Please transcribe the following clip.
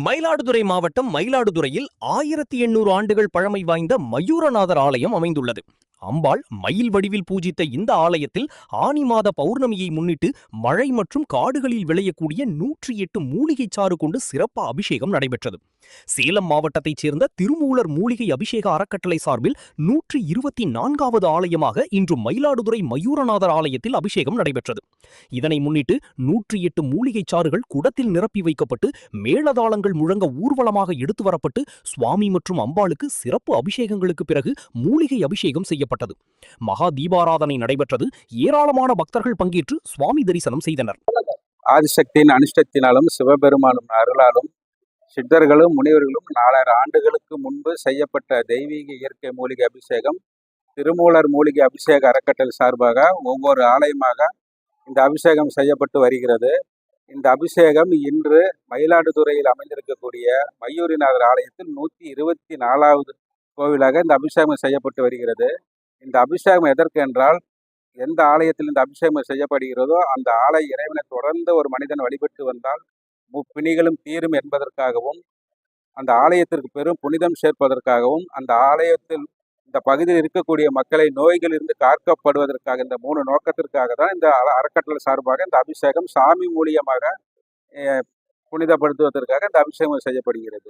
மயிலாடுதுறை மாவட்டம் மயிலாடுதுறையில் 1800 ஆண்டுகள் பழமை வாய்ந்த மயூரநாதர் ஆலயம் அமைந்துள்ளது. அம்பாள் மயில் வடிவில் பூஜித்த இந்த ஆலயத்தில் ஆனி மாத பௌர்ணமியை முன்னிட்டு மழை மற்றும் காடுகளில் விளையக்கூடிய 108 மூலிகை சாறு கொண்டு சிறப்பு அபிஷேகம் நடைபெற்றது. சேலம் மாவட்டத்தைச் சேர்ந்த திருமூலர் மூலிகை அபிஷேக அறக்கட்டளை சார்பில் 124வது ஆலயமாக இன்று மயிலாடுதுறை மயூரநாதர் ஆலயத்தில் அபிஷேகம் நடைபெற்றது. இதனை முன்னிட்டு 108 மூலிகை சாறுகள் குடத்தில் நிரப்பி வைக்கப்பட்டு மேளதாளங்கள் முழங்க ஊர்வலமாக எடுத்து வரப்பட்டு சுவாமி மற்றும் அம்பாளுக்கு சிறப்பு அபிஷேகங்களுக்கு பிறகு மூலிகை அபிஷேகம் செய்யப்பட்டது. மகா தீபாராதனை நடைபெற்றது. ஏராளமான பக்தர்கள் பங்கேற்று சுவாமி தரிசனம் செய்தனர். ஆதிசக்தியின் அனுஷ்டத்தினாலும் சிவபெருமானும் அருளாலும் சித்தர்களும் முனிவர்களும் 4000 ஆண்டுகளுக்கு முன்பு செய்யப்பட்ட தெய்வீக இயற்கை மூலிகை அபிஷேகம் திருமூலர் மூலிகை அபிஷேக அறக்கட்டளை சார்பாக ஒவ்வொரு ஆலயமாக இந்த அபிஷேகம் செய்யப்பட்டு வருகிறது. இந்த அபிஷேகம் இன்று மயிலாடுதுறையில் அமைந்திருக்கக்கூடிய மயூரிநாதர் ஆலயத்தில் 124வது கோவிலாக இந்த அபிஷேகம் செய்யப்பட்டு வருகிறது. இந்த அபிஷேகம் எதற்கு என்றால், எந்த ஆலயத்தில் இந்த அபிஷேகம் செய்யப்படுகிறதோ அந்த ஆலய இறைவனை தொடர்ந்து ஒரு மனிதன் வழிபட்டு வந்தால் முப்பிணிகளும் தீரும் என்பதற்காகவும், அந்த ஆலயத்திற்கு பெரும் புனிதம் சேர்ப்பதற்காகவும், அந்த ஆலயத்தில் இந்த பகுதியில் இருக்கக்கூடிய மக்களை நோய்கள் இருந்து காக்கப்படுவதற்காக, இந்த 3 நோக்கத்திற்காக தான் இந்த அறக்கட்டளை சார்பாக இந்த அபிஷேகம் சாமி மூலியமாக புனிதப்படுத்துவதற்காக இந்த அபிஷேகம் செய்யப்படுகிறது.